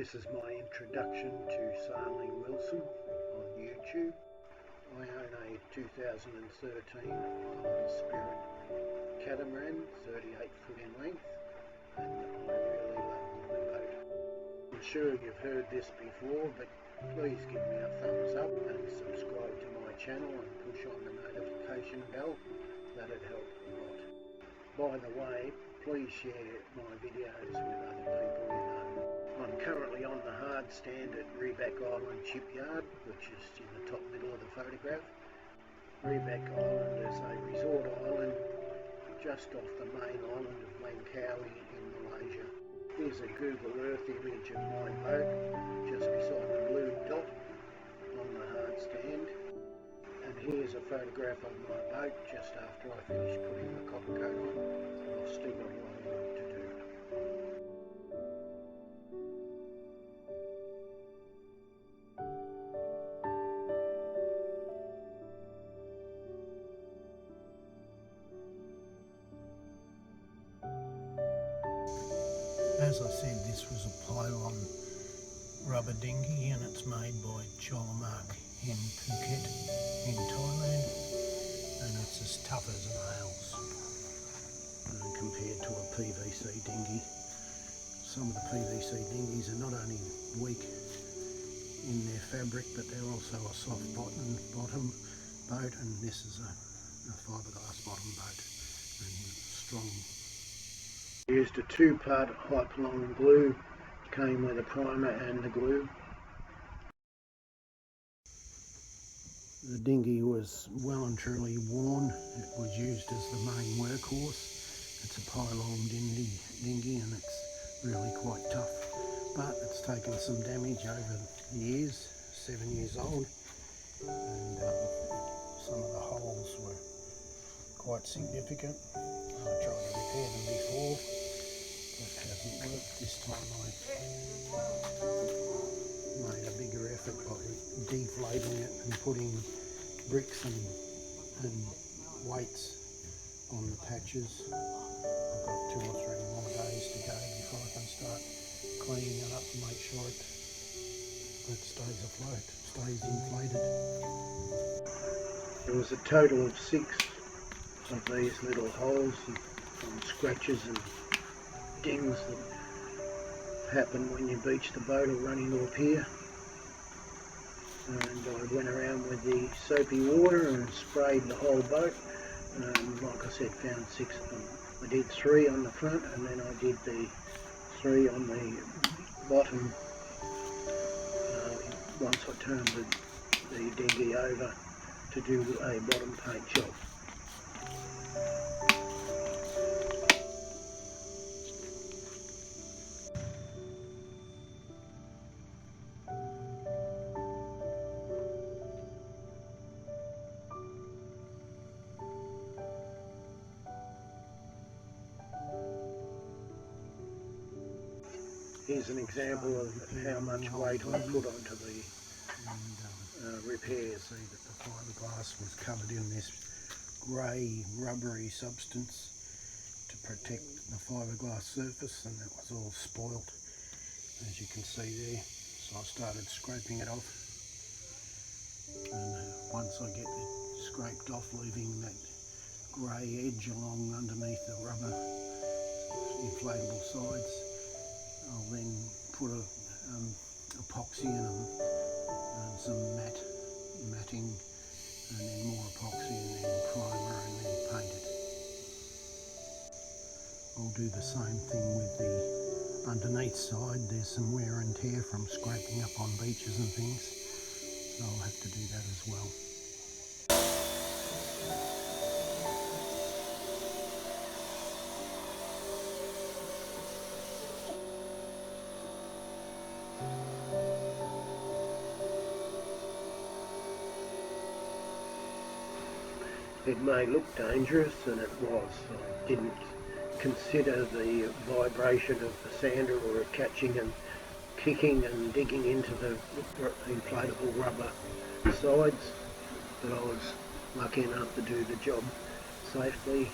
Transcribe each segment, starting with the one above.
This is my introduction to sailing Wilson on YouTube. I own a 2013 Island Spirit catamaran, 38 foot in length, and I really love my boat. I'm sure you've heard this before, but please give me a thumbs up and subscribe to my channel and push on the notification bell. That'd help a lot. By the way, please share my videos with other people you know. I'm currently on the hard stand at Reback Island Shipyard, which is in the top middle of the photograph. Reback Island is a resort island just off the main island of Langkawi in Malaysia. Here's a Google Earth image of my boat just beside the blue dot on the hard stand. And here's a photograph of my boat just after I finished putting the copper coat on. I've still got a lot of work to do. As I said, this was a pylon rubber dinghy, and it's made by Cholamark in Phuket in Thailand, and it's as tough as nails compared to a PVC dinghy. Some of the PVC dinghies are not only weak in their fabric, but they're also a soft bottom boat, and this is a fiberglass bottom boat and strong. Used a two-part Hypalon glue, came with a primer and the glue. The dinghy was well and truly worn. It was used as the main workhorse. It's a pylon dinghy and it's really quite tough, but it's taken some damage over the years, 7 years old, and some of the holes were quite significant. I tried to repair them before, but it hasn't worked. This time I made a bigger effort by deflating it and putting bricks and weights on the patches. I've got 2 or 3 more days to go before I can start cleaning it up and make sure it stays afloat, stays inflated. There was a total of 6 of these little holes and scratches and dings that happen when you beach the boat or run into a pier. And I went around with the soapy water and sprayed the whole boat, and like I said, found 6 of them. I did 3 on the front, and then I did the 3 on the bottom once I turned the dinghy over to do a bottom paint job. Here's an example of how much weight I put onto the repairs. See that the fiberglass was covered in this grey rubbery substance to protect the fiberglass surface, and that was all spoilt, as you can see there. So I started scraping it off, and once I get it scraped off, leaving that grey edge along underneath the rubber inflatable sides, I'll then put a epoxy and some matting, and then more epoxy, and then primer, and then paint it. I'll do the same thing with the underneath side. There's some wear and tear from scraping up on beaches and things, so I'll have to do that as well. It may look dangerous, and it was. I didn't consider the vibration of the sander or it catching and kicking and digging into the inflatable rubber sides, but I was lucky enough to do the job safely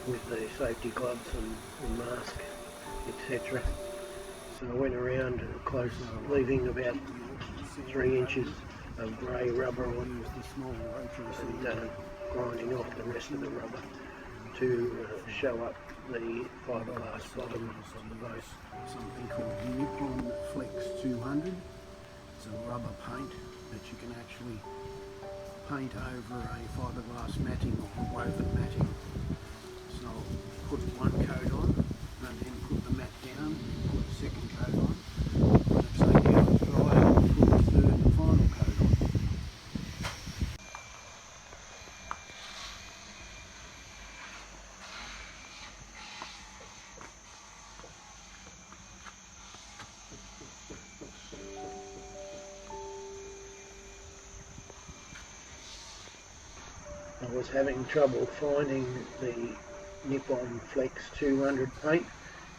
with the safety gloves and mask, etc. So I went around close, leaving about 3 inches of grey rubber on and grinding off the rest of the rubber to show up the fiberglass bottom of the boat. Something called Nippon Flex 200. It's a rubber paint that you can actually paint over a fiberglass matting or woven matting. So I'll put one coat on and then put the mat down, put the second coat on. When it's taken out to dry, I'll put the third and final coat on. I was having trouble finding the Nippon Flex 200 paint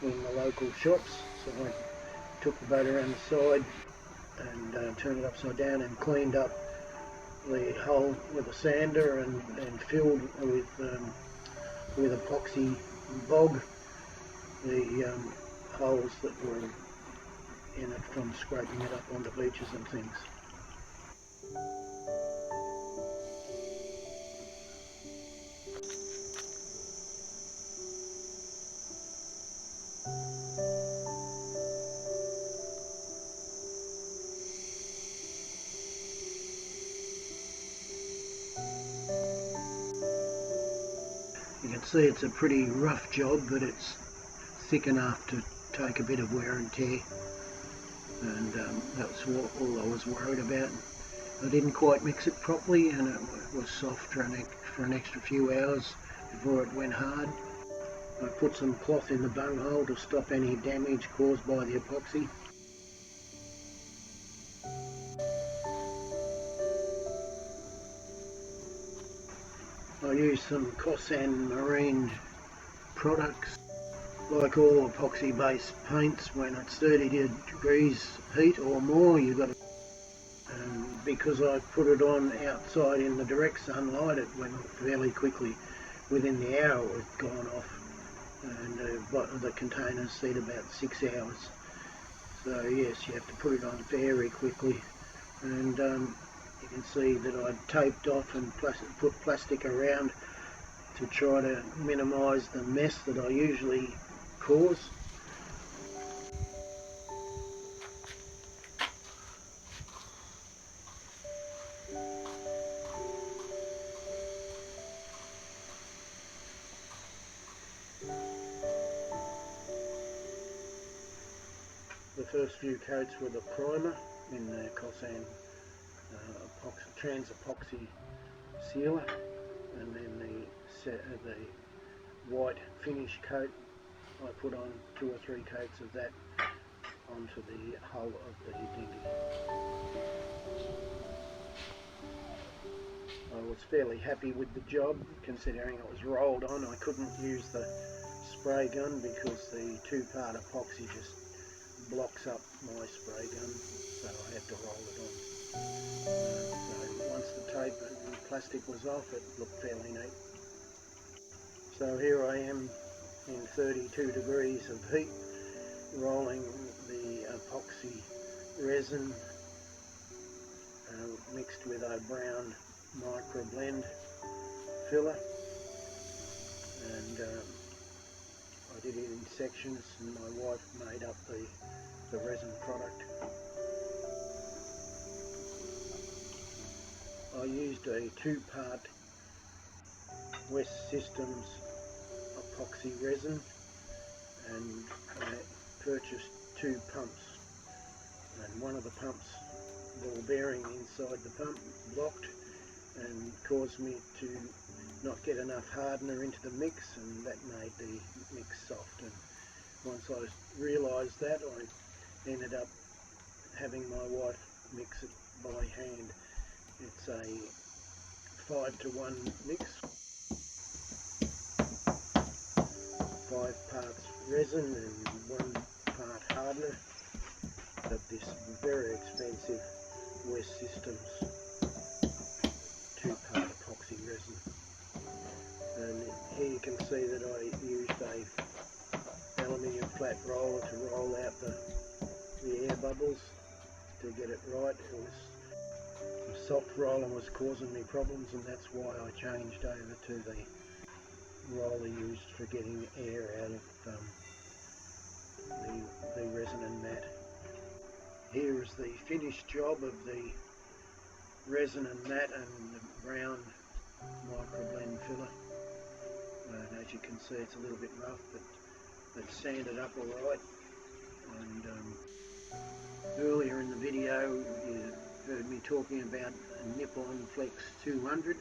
in the local shops, so I took the boat around the side and turned it upside down and cleaned up the hole with a sander and filled with epoxy bog the holes that were in it from scraping it up onto beaches and things. You can see it's a pretty rough job, but it's thick enough to take a bit of wear and tear, and that's all I was worried about. I didn't quite mix it properly, and it was soft for an extra few hours before it went hard. I put some cloth in the bunghole to stop any damage caused by the epoxy. I used some Kosan marine products. Like all epoxy based paints, when it's 30 degrees heat or more, you've got to, and because I put it on outside in the direct sunlight, it went off fairly quickly. Within the hour it had gone off, and the containers said about 6 hours. So yes, you have to put it on very quickly, and you can see that I taped off and put plastic around to try to minimise the mess that I usually cause. The first few coats were the primer in the Kosan trans epoxy sealer, and then the white finish coat. I put on 2 or 3 coats of that onto the hull of the dinghy. I was fairly happy with the job, considering it was rolled on. I couldn't use the spray gun because the 2-part epoxy just blocks up my spray gun, so I had to roll it on. So once the tape and plastic was off, it looked fairly neat. So here I am in 32 degrees of heat, rolling the epoxy resin mixed with a brown micro blend filler, and I did it in sections, and my wife made up the resin product. I used a 2-part West Systems epoxy resin, and I purchased 2 pumps, and one of the pumps, ball bearing inside the pump, blocked and caused me to not get enough hardener into the mix, and that made the mix soft. And once I realised that, I ended up having my wife mix it by hand. It's a 5-to-1 mix, 5 parts resin and 1 part hardener of this very expensive West Systems 2-part epoxy resin. And here you can see that I used a aluminium flat roller to roll out the the air bubbles to get it right. It was the soft roller was causing me problems, and that's why I changed over to the roller used for getting air out of the resin and mat. Here is the finished job of the resin and mat and the brown microblend filler. And as you can see, it's a little bit rough, but it's sanded up alright. And earlier in the video you heard me talking about a Nippon Flex 200,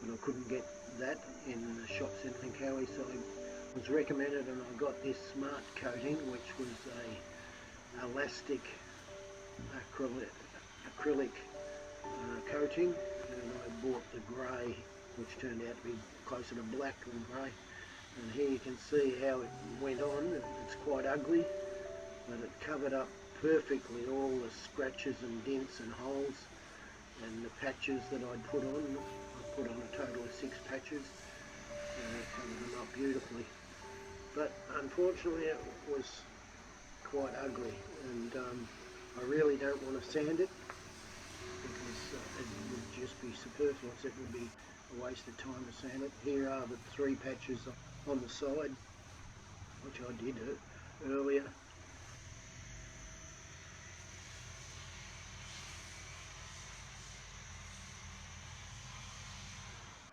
but I couldn't get that in the shops in Langkawi, so I was recommended and I got this smart coating, which was a elastic acrylic coating, and I bought the grey, which turned out to be closer to black than grey. And here you can see how it went on. It's quite ugly, but it covered up perfectly all the scratches and dents and holes and the patches that I'd put on. I put on a total of 6 patches, and it covered them up beautifully. But unfortunately it was quite ugly, and I really don't want to sand it, because it would just be superfluous. It would be a waste of time to sand it. Here are the 3 patches on the side, which I did earlier.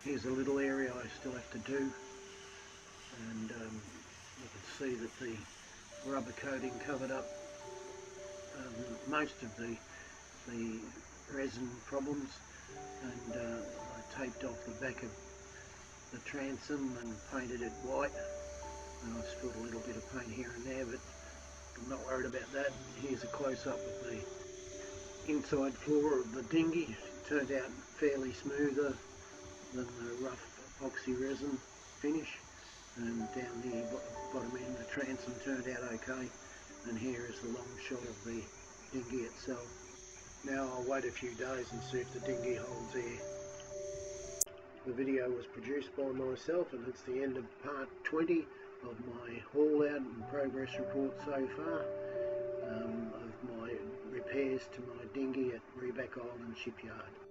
Here's a little area I still have to do, and you can see that the rubber coating covered up most of the resin problems, and I taped off the back of the transom and painted it white, and I spilled a little bit of paint here and there, but I'm not worried about that. Here's a close-up of the inside floor of the dinghy. It turned out fairly smoother than the rough epoxy resin finish, and down the bottom end the transom turned out okay, and here is the long shot of the dinghy itself. Now I'll wait a few days and see if the dinghy holds air. The video was produced by myself, and it's the end of part 20 of my haul out and progress report so far of my repairs to my dinghy at Reback Island Shipyard.